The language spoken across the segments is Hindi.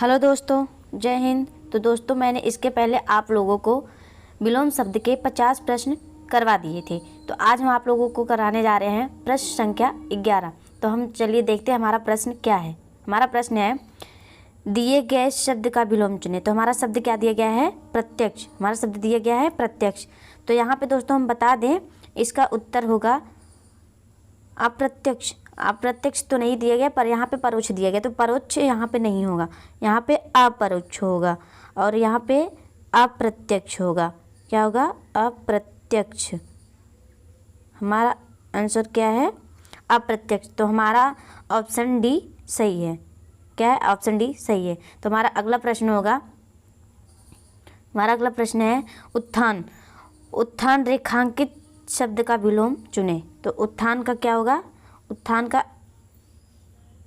हेलो दोस्तों, जय हिंद। तो दोस्तों, मैंने इसके पहले आप लोगों को विलोम शब्द के 50 प्रश्न करवा दिए थे। तो आज हम आप लोगों को कराने जा रहे हैं प्रश्न संख्या 11। तो हम चलिए देखते हैं हमारा प्रश्न क्या है। हमारा प्रश्न है, दिए गए शब्द का विलोम चुनें। तो हमारा शब्द क्या दिया गया है? प्रत्यक्ष। हमारा शब्द दिया गया है प्रत्यक्ष। तो यहाँ पे दोस्तों हम बता दें, इसका उत्तर होगा अप्रत्यक्ष। अप्रत्यक्ष तो नहीं दिया गया, पर यहाँ पे परोक्ष दिया गया, तो परोक्ष यहाँ पे नहीं होगा, यहाँ पे अपरोक्ष होगा और यहाँ पे अप्रत्यक्ष होगा। क्या होगा? अप्रत्यक्ष। हमारा आंसर क्या है? अप्रत्यक्ष। तो हमारा ऑप्शन डी सही है। क्या है? ऑप्शन डी सही है। तो हमारा अगला प्रश्न होगा, हमारा अगला प्रश्न है उत्थान। उत्थान रेखांकित शब्द का विलोम चुने। तो उत्थान का क्या होगा? उत्थान का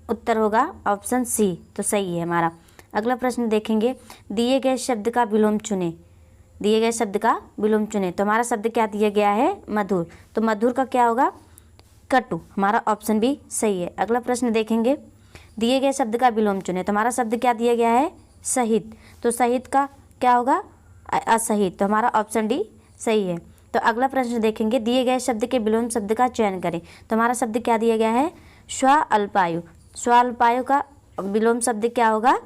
उत्तर होगा ऑप्शन सी। तो सही है हमारा। अगला प्रश्न देखेंगे, दिए गए शब्द का विलोम चुने। दिए गए शब्द का विलोम चुने। तो हमारा शब्द क्या दिया गया है? मधुर। तो मधुर का क्या होगा? कटु। हमारा ऑप्शन बी सही है। अगला प्रश्न देखेंगे, दिए गए शब्द का विलोम चुने। तो हमारा शब्द क्या दिया गया है? सहित। तो सहित का क्या होगा? असहित। तो हमारा ऑप्शन डी सही है। तो अगला प्रश्न देखेंगे, दिए गए शब्द के विलोम शब्द का चयन करें। तो हमारा शब्द क्या दिया गया है? स्वअल्पायु। स्वअल्पायु का विलोम शब्द क्या होगा?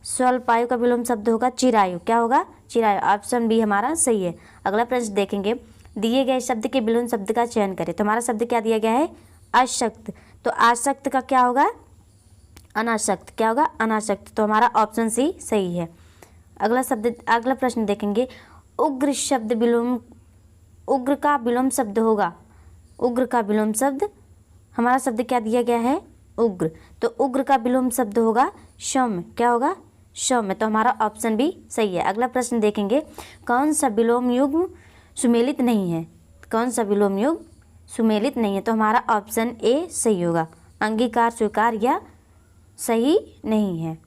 स्वअल्पायु का विलोम शब्द होगा चिरायु। क्या होगा? चिरायु। ऑप्शन बी हमारा सही है। अगला प्रश्न देखेंगे, दिए गए शब्द के विलोम शब्द का चयन करें। तो हमारा शब्द क्या दिया गया है? अशक्त। तो आसक्त का क्या होगा? अनासक्त। क्या होगा? अनासक्त। तो हमारा ऑप्शन सी सही है। अगला प्रश्न देखेंगे, उग्र शब्द विलोम, उग्र का विलोम शब्द होगा। उग्र का विलोम शब्द, हमारा शब्द क्या दिया गया है? उग्र। तो उग्र का विलोम शब्द होगा सौम्य। क्या होगा? सौम्य। तो हमारा ऑप्शन भी सही है। अगला प्रश्न देखेंगे, कौन सा विलोम युग्म सुमेलित नहीं है? कौन सा विलोम युग्म सुमेलित नहीं है? तो हमारा ऑप्शन ए सही होगा। अंगीकार, स्वीकार या सही नहीं है।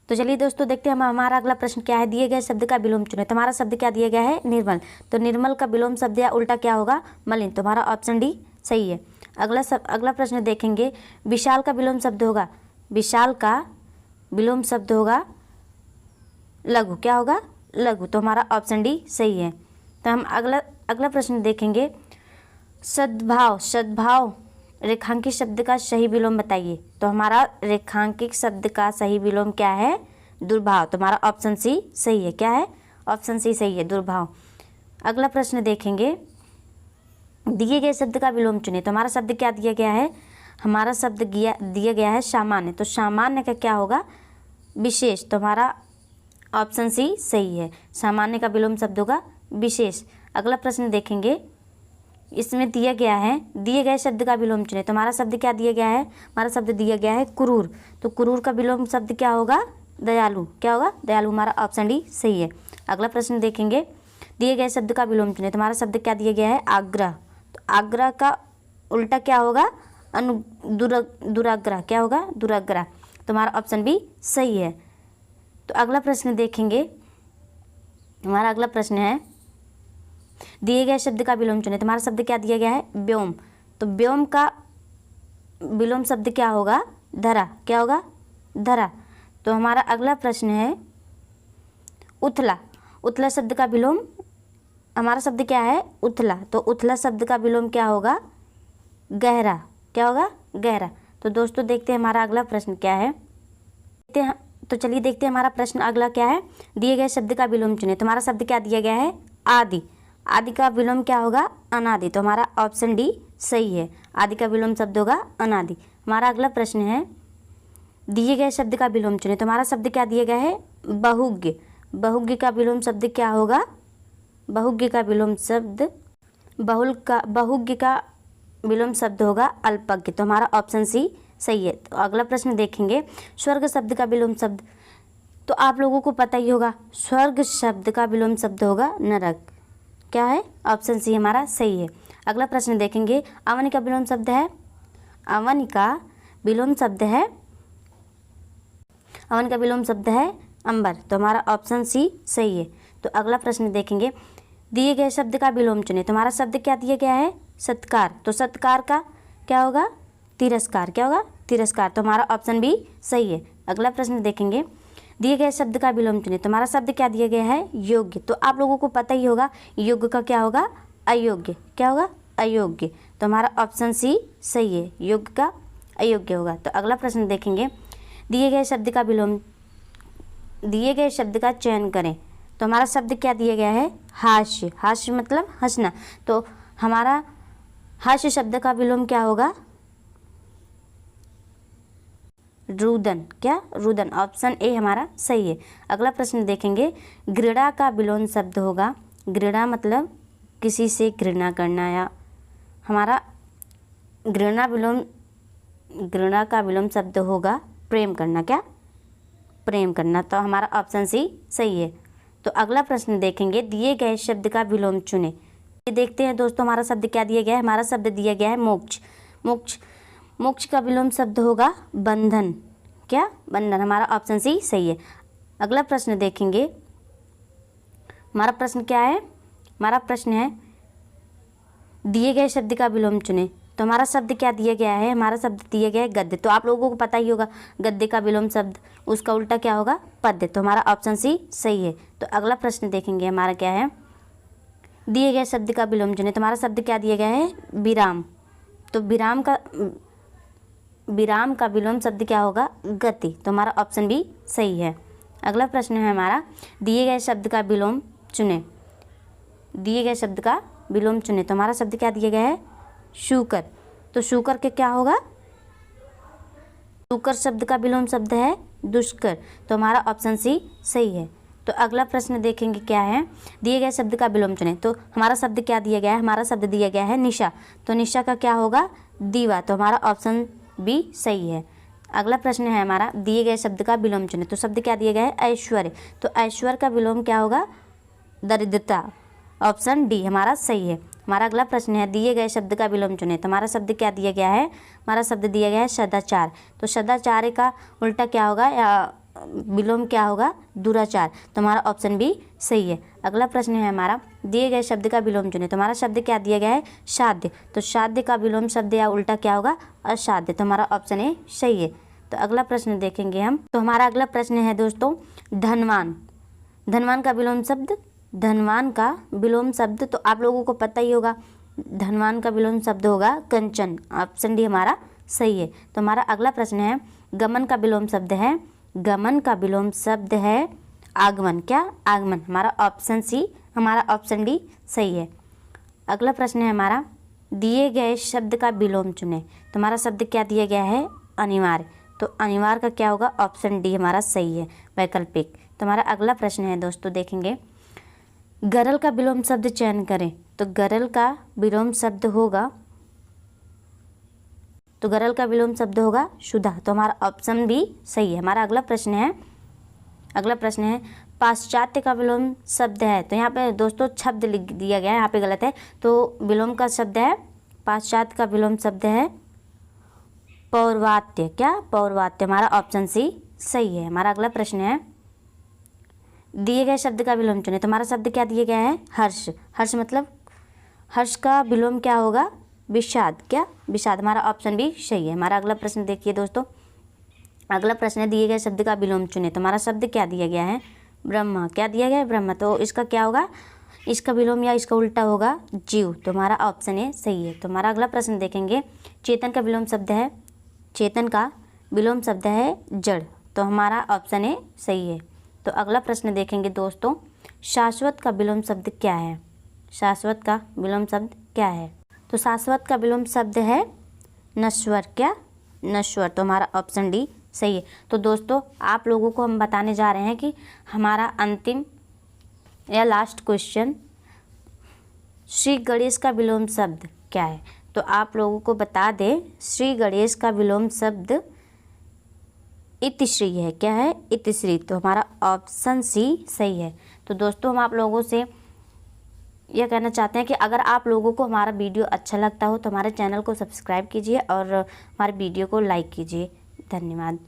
तो चलिए दोस्तों देखते हैं हमारा अगला प्रश्न क्या है। दिए गए शब्द का विलोम चुने। तो हमारा शब्द क्या दिया गया है? निर्मल। तो निर्मल का विलोम शब्द या उल्टा क्या होगा? मलिन। तो हमारा ऑप्शन डी सही है। अगला प्रश्न देखेंगे, विशाल का विलोम शब्द होगा। विशाल का विलोम शब्द होगा लघु। क्या होगा? लघु। तो हमारा ऑप्शन डी सही है। तो हम अगला प्रश्न देखेंगे, सद्भाव। सद्भाव रेखांकित शब्द का सही विलोम बताइए। तो हमारा रेखांकित शब्द का सही विलोम क्या है? दुर्भाव। तो हमारा ऑप्शन सी सही है। क्या है? ऑप्शन सी सही है, दुर्भाव। अगला प्रश्न देखेंगे, दिए गए शब्द का विलोम चुने। तो हमारा शब्द क्या दिया गया है? हमारा शब्द दिया गया है सामान्य। तो सामान्य का क्या होगा? विशेष। तो हमारा ऑप्शन सी सही है। सामान्य का विलोम शब्द होगा विशेष। अगला प्रश्न देखेंगे, इसमें दिया गया है, दिए गए शब्द का विलोम चुने। तो हमारा शब्द क्या दिया गया है? हमारा शब्द दिया गया है क्रूर। तो क्रूर का विलोम शब्द क्या होगा? दयालु। क्या होगा? दयालु। हमारा ऑप्शन डी सही है। अगला प्रश्न देखेंगे, दिए गए शब्द का विलोम चुने। तो हमारा शब्द क्या दिया गया है? आग्रह। तो आग्रह का उल्टा क्या होगा? दुराग्रह। क्या होगा? दुराग्रह। तो हमारा ऑप्शन बी सही है। तो अगला प्रश्न देखेंगे, हमारा अगला प्रश्न है, दिए गए शब्द का विलोम चुने। तो हमारा शब्द क्या दिया गया है? व्योम। तो व्योम का विलोम शब्द क्या होगा? धरा। क्या होगा? धरा। तो हमारा अगला प्रश्न है, उथला। उथला शब्द का विलोम, हमारा शब्द क्या है? उथला। तो उथला शब्द का विलोम क्या होगा? गहरा। क्या होगा? गहरा। तो दोस्तों देखते हैं हमारा अगला प्रश्न क्या है। तो चलिए देखते हैं हमारा प्रश्न अगला क्या है। दिए गए शब्द का विलोम चुने। तो हमारा शब्द क्या दिया गया है? आदि। आदि का विलोम क्या होगा? अनादि। तो हमारा ऑप्शन डी सही है। आदि का विलोम शब्द होगा अनादि। हमारा अगला प्रश्न है, दिए गए शब्द का विलोम चुने। तो हमारा शब्द क्या दिया गया है? बहुज्ञ। बहुज्ञ का विलोम शब्द क्या होगा? बहुज्ञ का विलोम शब्द बहुज्ञ का विलोम शब्द होगा अल्पज्ञ। तो हमारा ऑप्शन सी सही है। तो अगला प्रश्न देखेंगे, स्वर्ग शब्द का विलोम शब्द। तो आप लोगों को पता ही होगा, स्वर्ग शब्द का विलोम शब्द होगा नरक। क्या है? ऑप्शन सी हमारा सही है। अगला प्रश्न देखेंगे, अवनि का विलोम शब्द है, अवनि का विलोम शब्द है, अवनि का विलोम शब्द है अंबर। तो हमारा ऑप्शन सी सही है। तो अगला प्रश्न देखेंगे, दिए गए शब्द का विलोम चुने। तो हमारा शब्द क्या दिया गया है? सत्कार। तो सत्कार का क्या होगा? तिरस्कार। क्या होगा? तिरस्कार। तो हमारा ऑप्शन बी सही है। अगला प्रश्न देखेंगे, दिए गए शब्द का विलोम चुने। तुम्हारा शब्द क्या दिया गया है? योग्य। तो आप लोगों को पता ही होगा योग्य का क्या होगा? अयोग्य। क्या होगा? अयोग्य। तो हमारा ऑप्शन सी सही है, योग्य का अयोग्य होगा। तो अगला प्रश्न देखेंगे, दिए गए शब्द का चयन करें। तो हमारा शब्द क्या दिया गया है? हास्य। हास्य मतलब हंसना। तो हमारा हास्य शब्द का विलोम क्या होगा? रुदन। क्या? रुदन। ऑप्शन ए हमारा सही है। अगला प्रश्न देखेंगे, घृणा का विलोम शब्द होगा। घृणा मतलब किसी से घृणा करना, या हमारा घृणा का विलोम शब्द होगा प्रेम करना। क्या? प्रेम करना। तो हमारा ऑप्शन सी सही है। तो अगला प्रश्न देखेंगे, दिए गए शब्द का विलोम चुने। ये देखते हैं दोस्तों, हमारा शब्द क्या दिया गया है? हमारा शब्द दिया गया है मोक्ष। मोक्ष का विलोम शब्द होगा बंधन। क्या? बंधन। हमारा ऑप्शन सी सही है। अगला प्रश्न देखेंगे, हमारा प्रश्न क्या है? हमारा प्रश्न है, दिए गए शब्द का विलोम चुने। तो हमारा शब्द क्या दिया गया है? हमारा शब्द दिया गया है गद्य। तो आप लोगों को पता ही होगा गद्य का विलोम शब्द, उसका उल्टा क्या होगा? पद्य। तो हमारा ऑप्शन सी सही है। तो अगला प्रश्न देखेंगे, हमारा क्या है? दिए गए शब्द का विलोम चुने। तो हमारा शब्द क्या दिया गया है? विराम। तो विराम का विलोम शब्द क्या होगा? गति। तो हमारा ऑप्शन बी सही है। अगला प्रश्न है हमारा, दिए गए शब्द का विलोम चुने। दिए गए शब्द का विलोम चुने। तो हमारा शब्द क्या दिया गया है? शूकर। तो शूकर के क्या होगा? शूकर शब्द का विलोम शब्द है दुष्कर। तो हमारा ऑप्शन सी सही है। तो अगला प्रश्न देखेंगे, क्या है? दिए गए शब्द का विलोम चुने। तो हमारा शब्द क्या दिया गया है? हमारा शब्द दिया गया है निशा। तो निशा का क्या होगा? दीवा। तो हमारा ऑप्शन बी सही है। अगला प्रश्न है हमारा, दिए गए शब्द का विलोम चुने। तो शब्द क्या दिया गया है? ऐश्वर्य। तो ऐश्वर्य का विलोम क्या होगा? दरिद्रता। ऑप्शन डी हमारा सही है। हमारा अगला प्रश्न है, दिए गए शब्द का विलोम चुने। तो हमारा शब्द क्या दिया गया है? हमारा शब्द दिया गया है सदाचार। तो सदाचार का उल्टा क्या होगा, या विलोम क्या होगा? दुराचार। तो हमारा ऑप्शन बी सही है। अगला प्रश्न है हमारा, दिए गए शब्द का विलोम चुने। तो हमारा शब्द क्या दिया गया है? साध्य। तो साध्य का विलोम शब्द या उल्टा क्या होगा? असाध्य। तो हमारा ऑप्शन ए सही है। तो अगला प्रश्न देखेंगे हम। तो हमारा अगला प्रश्न है दोस्तों, धनवान। धनवान का विलोम शब्द, धनवान का विलोम शब्द तो आप लोगों को पता ही होगा, धनवान का विलोम शब्द होगा कंचन। ऑप्शन डी हमारा सही है। तो हमारा अगला प्रश्न है, गमन का विलोम शब्द है, गमन का विलोम शब्द है आगमन। क्या? आगमन। हमारा ऑप्शन सी, हमारा ऑप्शन डी सही है। अगला प्रश्न है हमारा, दिए गए शब्द का विलोम चुने। तो हमारा शब्द क्या दिया गया है? अनिवार्य। तो अनिवार्य का क्या होगा? ऑप्शन डी हमारा सही है, वैकल्पिक। तो हमारा अगला प्रश्न है दोस्तों, देखेंगे, गरल का विलोम शब्द चयन करें। तो गरल का विलोम शब्द होगा, तो गरल का विलोम शब्द होगा सुधा। तो हमारा ऑप्शन भी सही है। हमारा अगला प्रश्न है, अगला प्रश्न है, पाश्चात्य का विलोम शब्द है। तो यहाँ पे दोस्तों शब्द लिख दिया गया है, यहाँ पे गलत है। तो विलोम का शब्द है, पाश्चात्य का विलोम शब्द है पौर्वात्य। क्या? पौर्वात्य। हमारा ऑप्शन सी सही है। हमारा अगला प्रश्न है, दिए गए शब्द का विलोम चुने। तो हमारा शब्द क्या दिया गया है? हर्ष। हर्ष मतलब हर्ष का विलोम क्या होगा? विषाद। क्या? विषाद। हमारा ऑप्शन भी सही है। हमारा अगला प्रश्न देखिए दोस्तों, अगला प्रश्न है, दिए गए शब्द का विलोम चुने। तो हमारा शब्द क्या दिया गया है? ब्रह्म। क्या दिया गया है? ब्रह्म। तो इसका क्या होगा? इसका विलोम या इसका उल्टा होगा जीव। तो हमारा ऑप्शन ए सही है। तो हमारा अगला प्रश्न देखेंगे, चेतन का विलोम शब्द है, चेतन का विलोम शब्द है जड़। तो हमारा ऑप्शन ए सही है। तो अगला प्रश्न देखेंगे दोस्तों, शाश्वत का विलोम शब्द क्या है? शाश्वत का विलोम शब्द क्या है? तो शाश्वत का विलोम शब्द है नश्वर। क्या? नश्वर। तो हमारा ऑप्शन डी सही है। तो दोस्तों आप लोगों को हम बताने जा रहे हैं कि हमारा अंतिम या लास्ट क्वेश्चन, श्री गणेश का विलोम शब्द क्या है? तो आप लोगों को बता दें, श्री गणेश का विलोम शब्द इतिश्री है। क्या है? इतिश्री। तो हमारा ऑप्शन सी सही है। तो दोस्तों हम आप लोगों से यह कहना चाहते हैं कि अगर आप लोगों को हमारा वीडियो अच्छा लगता हो तो हमारे चैनल को सब्सक्राइब कीजिए और हमारे वीडियो को लाइक कीजिए। धन्यवाद।